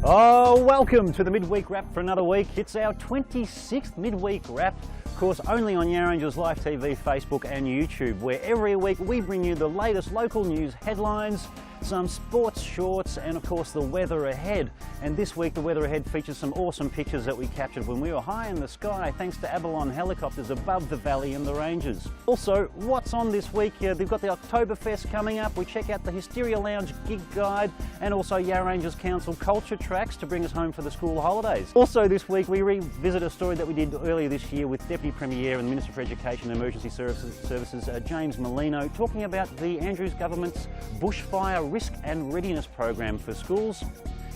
Oh, welcome to the midweek wrap for another week. It's our 26th midweek wrap, of course, only on Yarra Angels Live TV, Facebook and YouTube, where every week we bring you the latest local news headlines, some sports shorts and of course the weather ahead. And this week the weather ahead features some awesome pictures that we captured when we were high in the sky thanks to Avalon helicopters above the valley and the ranges. Also, what's on this week? They've got the Oktoberfest coming up. We check out the Hysteria Lounge gig guide and also Yarra Angels Council culture tracks to bring us home for the school holidays. Also this week we revisit a story that we did earlier this year with Deputy Premier and Minister for Education and Emergency Services James Merlino, talking about the Andrews government's Bushfire Risk and Readiness program for schools.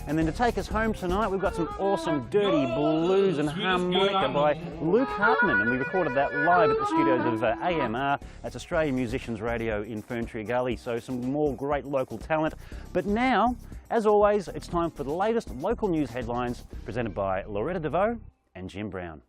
And then to take us home tonight, we've got some awesome dirty blues and harmonica by Luke Harpman, and we recorded that live at the studios of AMR, that's Australian Musicians Radio in Ferntree Gully, so some more great local talent. But now, as always, it's time for the latest local news headlines presented by Loretta DeVoe and Jim Brown.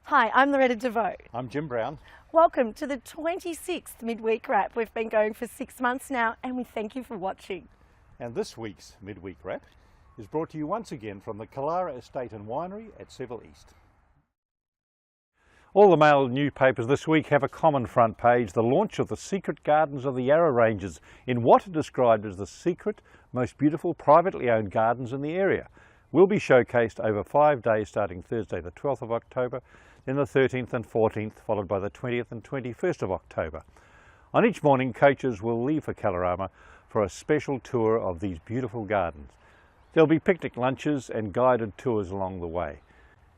Hi, I'm Loretta DeVoe. I'm Jim Brown. Welcome to the 26th midweek wrap. We've been going for 6 months now and we thank you for watching. And this week's midweek wrap is brought to you once again from the Killara Estate and Winery at Seville East. All the mail newspapers this week have a common front page, the launch of the secret gardens of the Yarra Ranges in what are described as the secret, most beautiful privately owned gardens in the area. Will be showcased over 5 days starting Thursday the 12th of October, then the 13th and 14th, followed by the 20th and 21st of October. On each morning, coaches will leave for Killara for a special tour of these beautiful gardens. There'll be picnic lunches and guided tours along the way.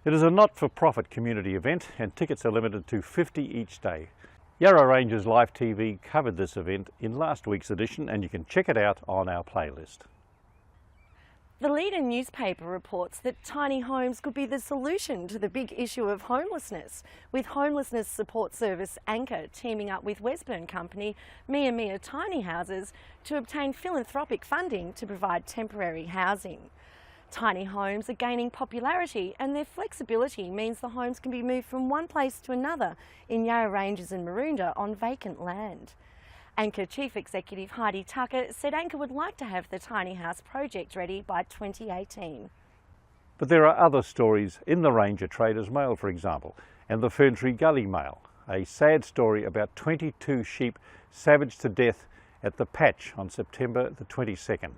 It is a not-for-profit community event and tickets are limited to 50 each day. Yarra Rangers Live TV covered this event in last week's edition and you can check it out on our playlist. The Leader newspaper reports that tiny homes could be the solution to the big issue of homelessness, with homelessness support service Anchor teaming up with Westburn company Mia Mia Tiny Houses to obtain philanthropic funding to provide temporary housing. Tiny homes are gaining popularity and their flexibility means the homes can be moved from one place to another in Yarra Ranges and Maroondah on vacant land. Anchor Chief Executive Heidi Tucker said Anchor would like to have the tiny house project ready by 2018. But there are other stories in the Ranger Traders Mail, for example, and the Ferntree Gully Mail, a sad story about 22 sheep savaged to death at the Patch on September the 22nd.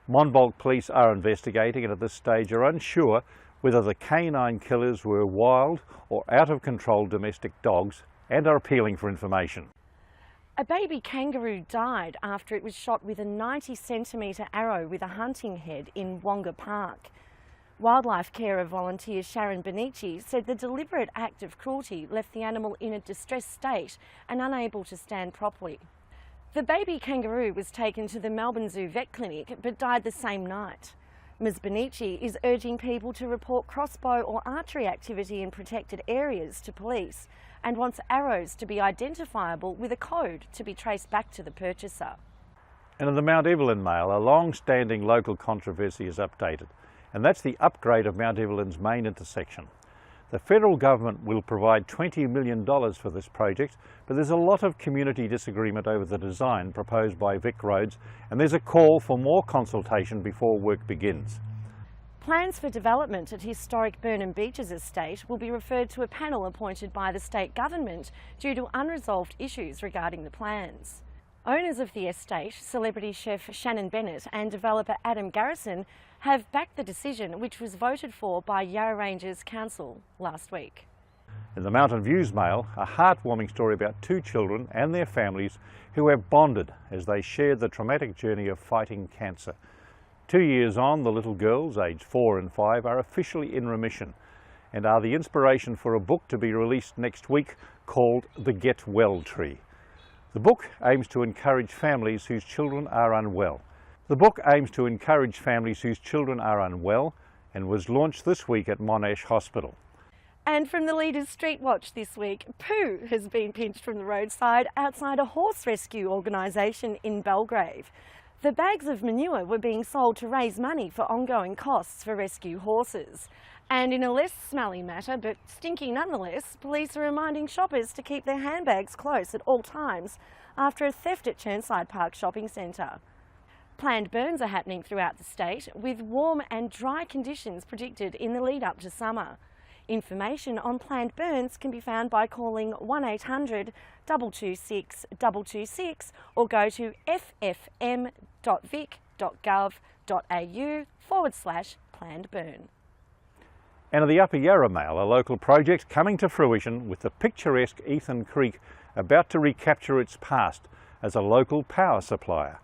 Monbulk police are investigating and at this stage are unsure whether the canine killers were wild or out of control domestic dogs and are appealing for information. A baby kangaroo died after it was shot with a 90-centimetre arrow with a hunting head in Wonga Park. Wildlife carer volunteer Sharon Benici said the deliberate act of cruelty left the animal in a distressed state and unable to stand properly. The baby kangaroo was taken to the Melbourne Zoo vet clinic but died the same night. Ms Benici is urging people to report crossbow or archery activity in protected areas to police and wants arrows to be identifiable with a code to be traced back to the purchaser. And in the Mount Evelyn Mail, a long-standing local controversy is updated, and that's the upgrade of Mount Evelyn's main intersection. The federal government will provide $20 million for this project, but there's a lot of community disagreement over the design proposed by Vic Roads, and there's a call for more consultation before work begins. Plans for development at historic Burnham Beaches estate will be referred to a panel appointed by the state government due to unresolved issues regarding the plans. Owners of the estate, celebrity chef Shannon Bennett and developer Adam Garrison, have backed the decision which was voted for by Yarra Rangers Council last week. In the Mountain Views Mail, a heartwarming story about 2 children and their families who have bonded as they shared the traumatic journey of fighting cancer. 2 years on, the little girls, aged 4 and 5, are officially in remission and are the inspiration for a book to be released next week called The Get Well Tree. The book aims to encourage families whose children are unwell. and was launched this week at Monash Hospital. And from the Leader's Street Watch this week, poo has been pinched from the roadside outside a horse rescue organisation in Belgrave. The bags of manure were being sold to raise money for ongoing costs for rescue horses. And in a less smelly matter, but stinky nonetheless, police are reminding shoppers to keep their handbags close at all times after a theft at Churnside Park Shopping Centre. Planned burns are happening throughout the state, with warm and dry conditions predicted in the lead up to summer. Information on planned burns can be found by calling 1800 226 226 or go to ffm.vic.gov.au/planned burn. And at the Upper Yarra Mail, a local project coming to fruition with the picturesque Ethan Creek about to recapture its past as a local power supplier.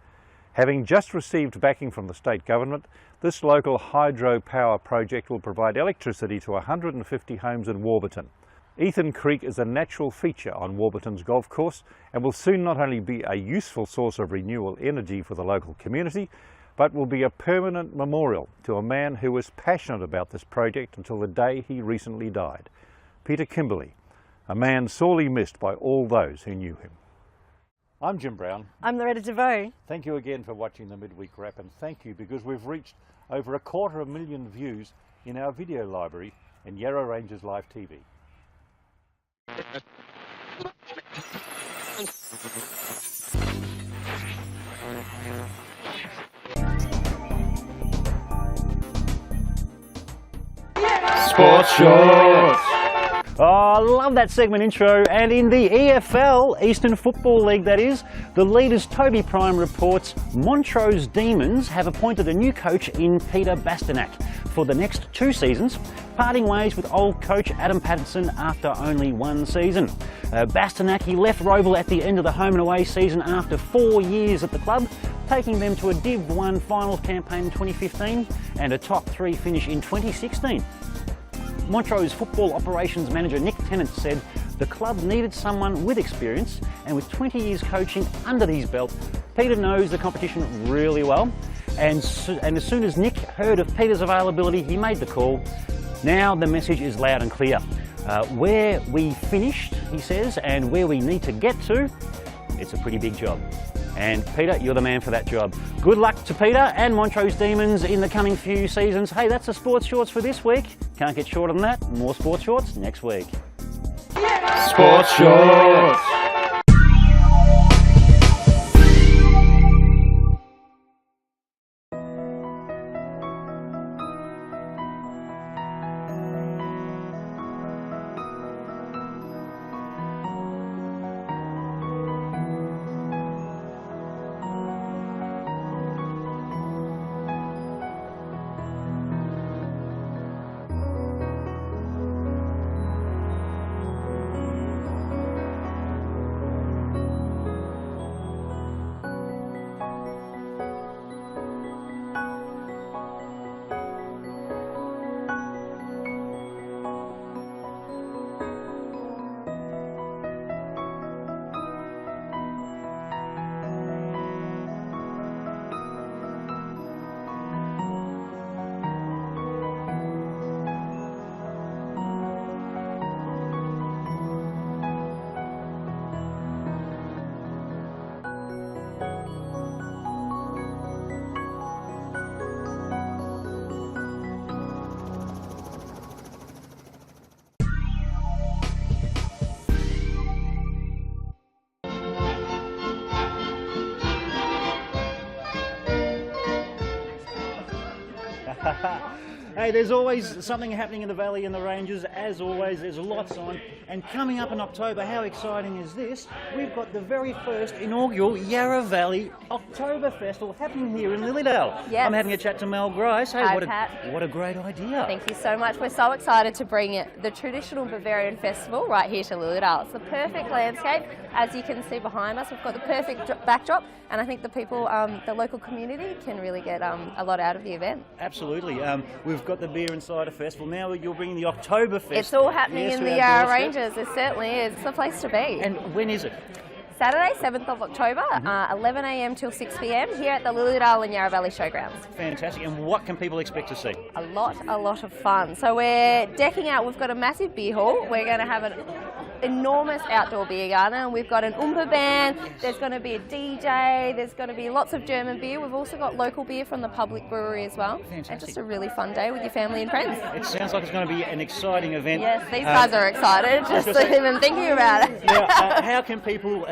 Having just received backing from the state government, this local hydropower project will provide electricity to 150 homes in Warburton. Ethan Creek is a natural feature on Warburton's golf course and will soon not only be a useful source of renewable energy for the local community, but will be a permanent memorial to a man who was passionate about this project until the day he recently died. Peter Kimberley, a man sorely missed by all those who knew him. I'm Jim Brown. I'm Loretta Vaus. Thank you again for watching the Midweek Wrap, and thank you because we've reached over 250,000 views in our video library and Yarra Ranges Live TV. Sports Shorts! Oh, I love that segment intro. And in the EFL, Eastern Football League that is, the leaders Toby Prime reports Montrose Demons have appointed a new coach in Peter Bastanak for the next 2 seasons, parting ways with old coach Adam Patterson after only 1 season. Bastanak, he left Roval at the end of the home and away season after 4 years at the club, taking them to a Div 1 finals campaign in 2015 and a top 3 finish in 2016. Montrose football operations manager Nick Tennant said the club needed someone with experience, and with 20 years coaching under his belt, Peter knows the competition really well. And as soon as Nick heard of Peter's availability, he made the call. Now the message is loud and clear. Where we finished, he says, and where we need to get to, it's a pretty big job. And Peter, you're the man for that job. Good luck to Peter and Montrose Demons in the coming few seasons. Hey, that's the Sports Shorts for this week. Can't get shorter than that. More Sports Shorts next week. Sports Shorts! Hey, there's always something happening in the Valley and the Ranges. As always, there's lots on. And coming up in October, how exciting is this? We've got the very first inaugural Yarra Valley Oktoberfest happening here in Lilydale. Yes. I'm having a chat to Mel Grice. Hey, Hi, what Pat. a great idea. Thank you so much. We're so excited to bring the traditional Bavarian festival right here to Lilydale. It's the perfect landscape. As you can see behind us, we've got the perfect backdrop, and I think the people, the local community can really get a lot out of the event. Absolutely. We've got the Beer and Cider Festival. Now you're bringing the Oktoberfest. It's all happening in the Yarra Ranges. It certainly is. It's the place to be. And when is it? Saturday, 7th of October, 11 a.m. till 6 p.m. here at the Lilydale and Yarra Valley Showgrounds. Fantastic. And what can people expect to see? A lot of fun. So we're decking out, we've got a massive beer hall. We're going to have enormous outdoor beer garden, and we've got an Oompa band, there's going to be a DJ, there's going to be lots of German beer. We've also got local beer from the public brewery as well. Fantastic. And just a really fun day with your family and friends. It sounds like it's going to be an exciting event. Yes, these guys are excited just even thinking about it. Now, how can people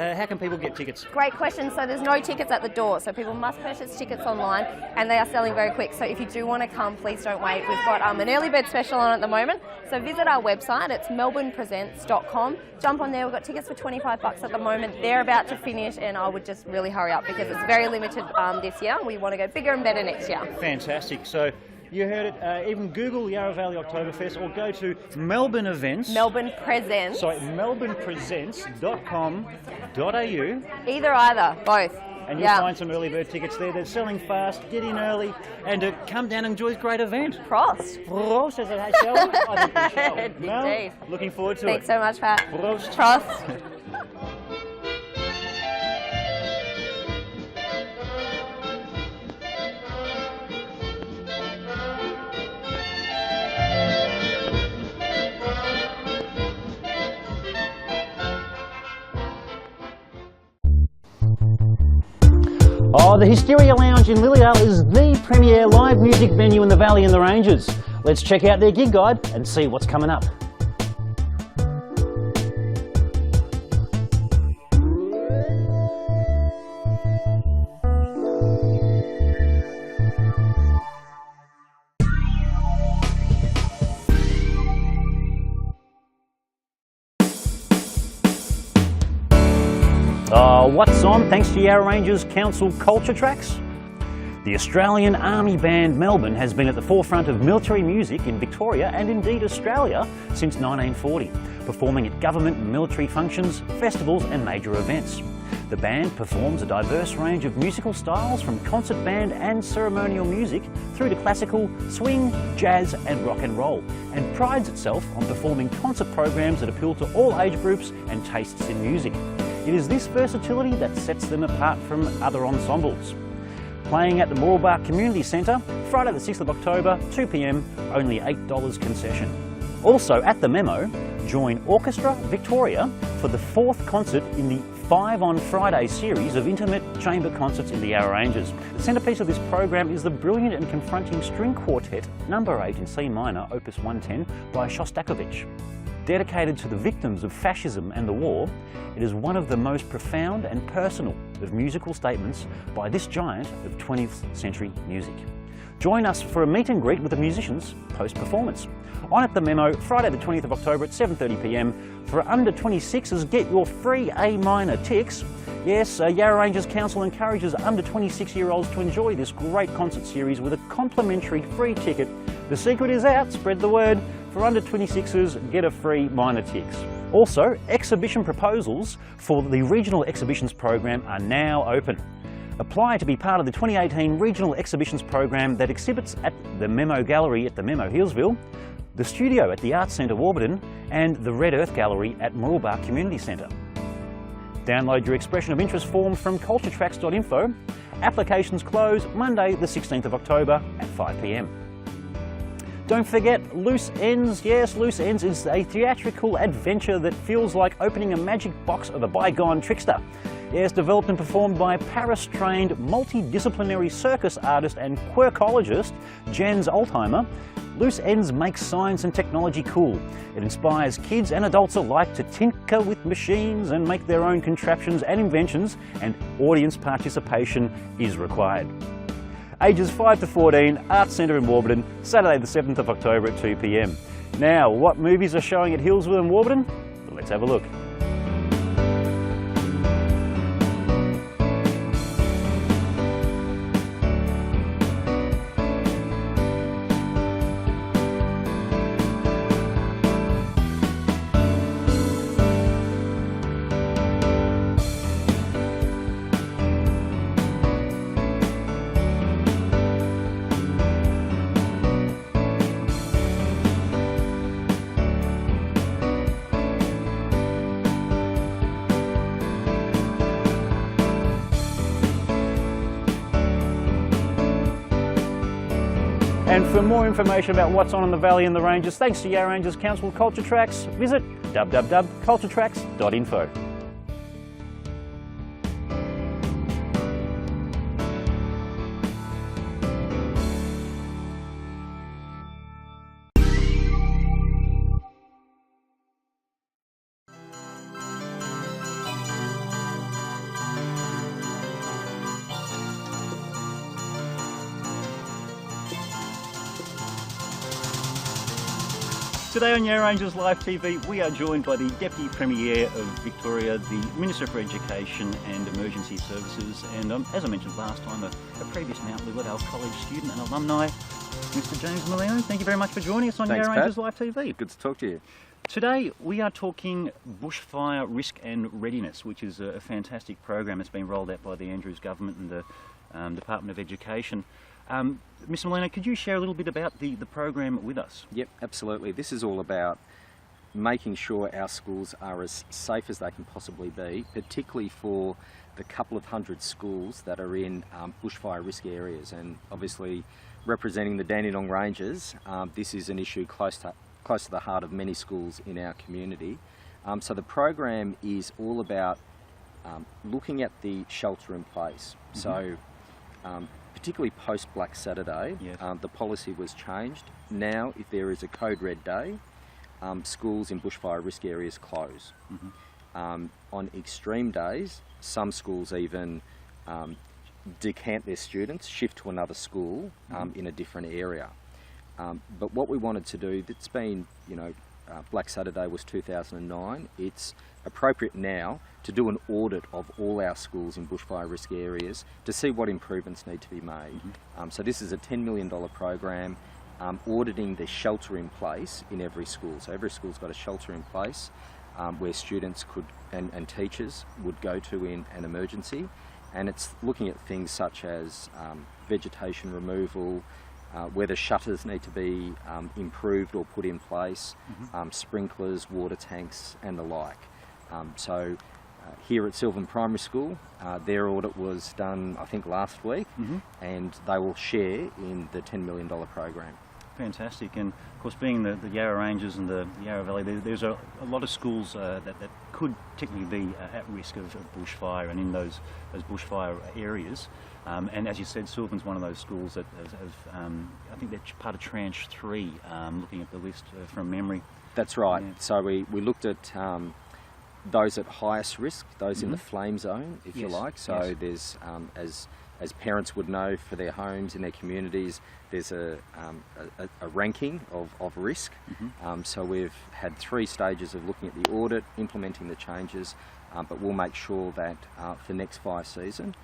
get tickets? Great question. So there's no tickets at the door, so people must purchase tickets online, and they are selling very quick. So if you do want to come, please don't wait. We've got an early bird special on at the moment. So visit our website. It's melbournepresents.com. Jump on there. We've got tickets for $25 at the moment. They're about to finish, and I would just really hurry up because it's very limited this year. We want to go bigger and better next year. Fantastic. So you heard it. Even Google Yarra Valley Oktoberfest or go to Melbourne Events. Melbourne Presents. Sorry, melbournepresents.com.au. Either, both. And you'll find some early bird tickets there. They're selling fast. Get in early and come down and enjoy this great event. Prost. Prost, as I shall. I think we shall. Mel, Indeed. looking forward to Thanks it. so much, Pat. Prost. Prost. Oh, the Hysteria Lounge in Lilydale is the premier live music venue in the Valley and the Ranges. Let's check out their gig guide and see what's coming up. What's on thanks to Yarra Ranges Council Culture Tracks? The Australian Army Band Melbourne has been at the forefront of military music in Victoria and indeed Australia since 1940, performing at government and military functions, festivals and major events. The band performs a diverse range of musical styles from concert band and ceremonial music through to classical, swing, jazz and rock and roll, and prides itself on performing concert programs that appeal to all age groups and tastes in music. It is this versatility that sets them apart from other ensembles. Playing at the Mooroolbark Community Centre, Friday the 6th of October, 2 p.m, only $8 concession. Also at the Memo, join Orchestra Victoria for the 4th concert in the 5 on Friday series of intimate chamber concerts in the Yarra Ranges. The centrepiece of this program is the brilliant and confronting string quartet No. 8 in C minor, opus 110 by Shostakovich. Dedicated to the victims of fascism and the war, it is one of the most profound and personal of musical statements by this giant of 20th century music. Join us for a meet and greet with the musicians post-performance. On at the Memo, Friday the 20th of October at 7:30 p.m. For under 26s, get your free A minor ticks. Yes, Yarra Ranges Council encourages under 26-year-olds to enjoy this great concert series with a complimentary free ticket. The secret is out, spread the word. For under 26s, get a free minor ticks. Also, exhibition proposals for the Regional Exhibitions Program are now open. Apply to be part of the 2018 Regional Exhibitions Program that exhibits at the Memo Gallery at the Memo Hillsville, the Studio at the Arts Centre Warburton and the Red Earth Gallery at Mooroolbark Community Centre. Download your expression of interest form from culturetracks.info. Applications close Monday the 16th of October at 5 p.m. Don't forget Loose Ends. Yes, Loose Ends is a theatrical adventure that feels like opening a magic box of a bygone trickster. Yes, developed and performed by Paris-trained multidisciplinary circus artist and quirkologist Jens Oldheimer, Loose Ends makes science and technology cool. It inspires kids and adults alike to tinker with machines and make their own contraptions and inventions, and audience participation is required. Ages 5 to 14, Arts Centre in Warburton, Saturday the 7th of October at 2 p.m. Now, what movies are showing at Hillsville and Warburton? Let's have a look. And for more information about what's on in the Valley and the Ranges, thanks to Yarra Ranges Council Culture Tracks, visit www.culturetracks.info. Today on Yarra Ranges Live TV, we are joined by the Deputy Premier of Victoria, the Minister for Education and Emergency Services, and as I mentioned last time, a previous Mount Lilydale College student and alumni, Mr. James Merlino. Thank you very much for joining us on Yarra Ranges Live TV. Good to talk to you. Today we are talking Bushfire Risk and Readiness, which is a fantastic program that's been rolled out by the Andrews Government and the Department of Education. Mr. Melino, could you share a little bit about the program with us? Yep, absolutely. This is all about making sure our schools are as safe as they can possibly be, particularly for the couple of hundred schools that are in bushfire risk areas. And obviously, representing the Dandenong Ranges, this is an issue close to the heart of many schools in our community. So the program is all about looking at the shelter in place. So particularly post Black Saturday, yes. The policy was changed. Now, if there is a code red day, schools in bushfire risk areas close. On extreme days, some schools even decant their students, shift to another school in a different area. But what we wanted to do, it's been, Black Saturday was 2009. It's appropriate now to do an audit of all our schools in bushfire risk areas to see what improvements need to be made. So this is a $10 million program auditing the shelter in place in every school. So every school's got a shelter in place where students could and teachers would go to in an emergency, and it's looking at things such as vegetation removal, whether shutters need to be improved or put in place, sprinklers, water tanks and the like. So here at Sylvan Primary School, their audit was done I think last week, and they will share in the $10 million program. Fantastic, and of course being the Yarra Ranges and the Yarra Valley, there's a lot of schools that could technically be at risk of bushfire and in those bushfire areas. And as you said, Sylvan's one of those schools that I think they're part of Tranche 3, looking at the list from memory. That's right. Yeah. So we looked at those at highest risk, those in the flame zone, if you like. So there's, as parents would know for their homes, in their communities, there's a ranking of risk. So we've had 3 stages of looking at the audit, implementing the changes, but we'll make sure that for next fire season,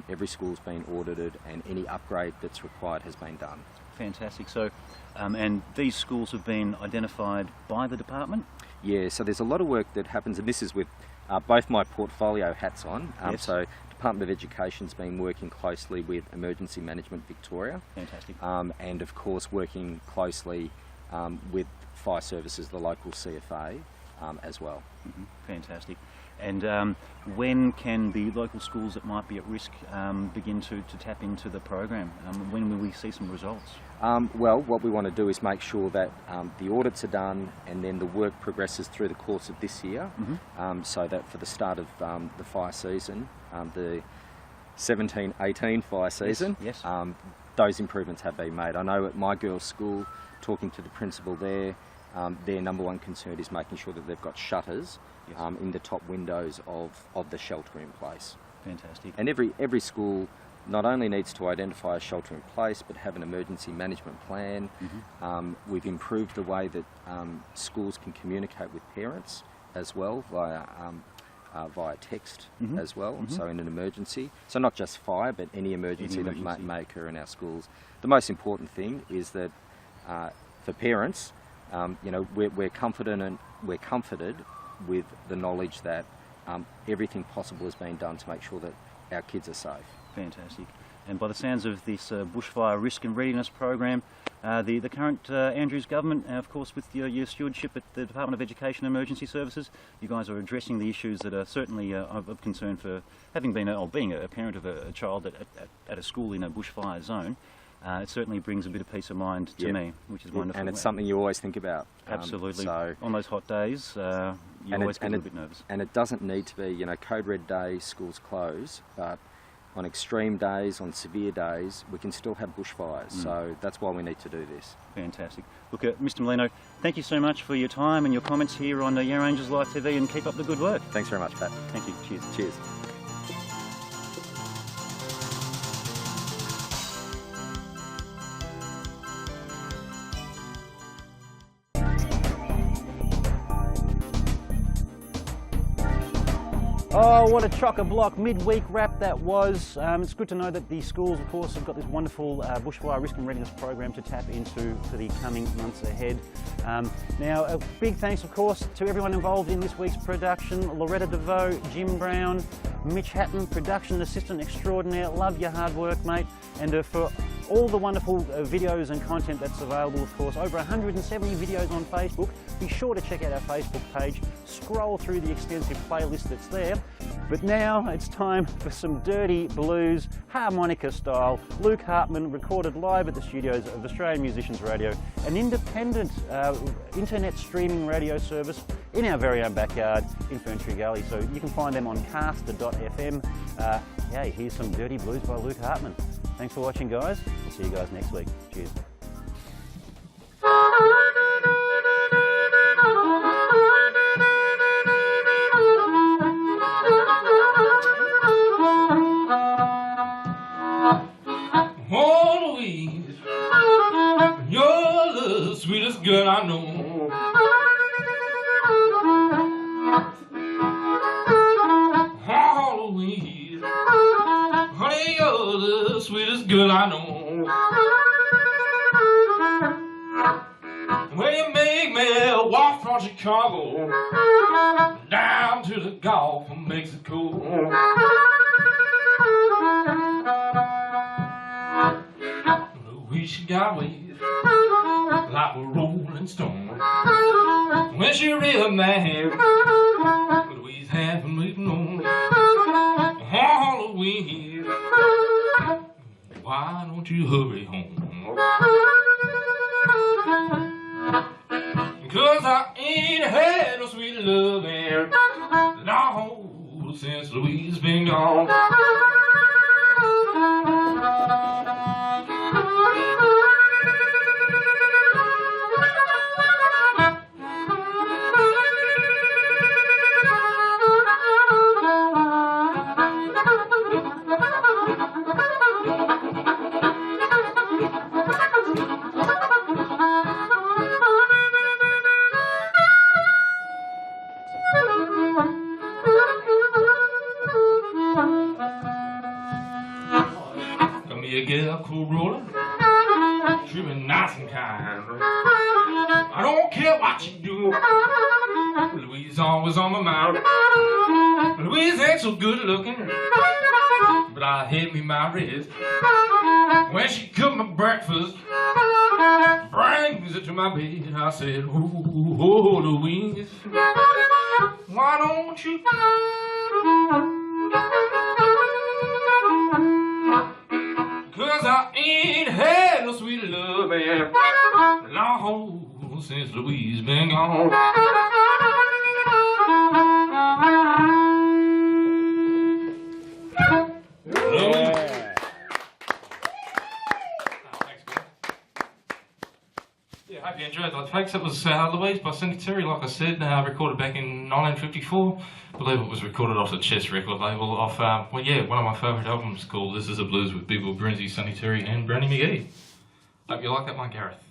every school's been audited and any upgrade that's required has been done. Fantastic. So, and these schools have been identified by the department? Yeah, so there's a lot of work that happens, and this is with both my portfolio hats on. So Department of Education's been working closely with Emergency Management Victoria. Fantastic. And of course working closely with Fire Services, the local CFA, as well. Fantastic. And when can the local schools that might be at risk begin to tap into the program? When will we see some results? Well, what we want to do is make sure that the audits are done and then the work progresses through the course of this year, so that for the start of the fire season, the 17-18 fire season, those improvements have been made. I know at my girls' school, talking to the principal there, their number one concern is making sure that they've got shutters in the top windows of the shelter in place. Fantastic. And every school not only needs to identify a shelter in place, but have an emergency management plan. We've improved the way that schools can communicate with parents as well via text as well, so in an emergency. So not just fire, but any emergency that may occur in our schools. The most important thing is that for parents, we're confident and we're comforted with the knowledge that everything possible has been done to make sure that our kids are safe. Fantastic. And by the sounds of this Bushfire Risk and Readiness program, the current Andrews government, of course with your stewardship at the Department of Education and Emergency Services, you guys are addressing the issues that are certainly of concern for having been or being a parent of a child at a school in a bushfire zone. it certainly brings a bit of peace of mind to me, which is wonderful. And it's something you always think about. Absolutely. So on those hot days, you always get a little bit nervous. And it doesn't need to be, you know, code red day, schools close, but on extreme days, on severe days, we can still have bushfires. So that's why we need to do this. Fantastic. Look, Mr. Mellino, thank you so much for your time and your comments here on Yarra Rangers Live TV, and keep up the good work. Thanks very much, Pat. Thank you. Cheers. Cheers. Oh, what a chock-a-block midweek wrap that was. It's good to know that the schools, of course, have got this wonderful bushfire risk and readiness program to tap into for the coming months ahead. Now, a big thanks, of course, to everyone involved in this week's production. Loretta DeVoe, Jim Brown, Mitch Hatten, production assistant extraordinaire. Love your hard work, mate. And for all the wonderful videos and content that's available, of course, over 170 videos on Facebook. Be sure to check out our Facebook page, scroll through the extensive playlist that's there. But now it's time for some dirty blues, harmonica style. Luke Harpman, recorded live at the studios of Australian Musicians Radio, an independent internet streaming radio service in our very own backyard in Ferntree Gully. So you can find them on caster.fm. Yeah, here's some dirty blues by Luke Harpman. Thanks for watching, guys. I'll see you guys next week. Cheers. Oh, Louise, you're the sweetest girl I know. Oh, Louise, honey, you're the sweetest girl I know. When you make me walk from Chicago down to the Gulf of Mexico. Louise, she got waves like a rolling stone. When she real mad, Louise had been waiting on. Oh, Louise, why don't you hurry home? 'Cause I ain't had no sweet loving, no, since Louise been gone. I don't care what you do, Louise always on my mind. Louise ain't so good looking, but I hate me my wrist. When she cooked my breakfast, brings it to my bed, I said, oh, Louise, why don't you? 'Cause I ain't had no sweet loving, no, since Louise been gone. Yeah, I hope you enjoyed that, folks. That was Louise by Hysteria, like I said, recorded back in 1954. I believe it was recorded off the Chess record label off, well, yeah, one of my favourite albums called This Is a Blues with Big Will Brinzy, Sonny Terry and Brownie McGee. Hope you like that one, Gareth.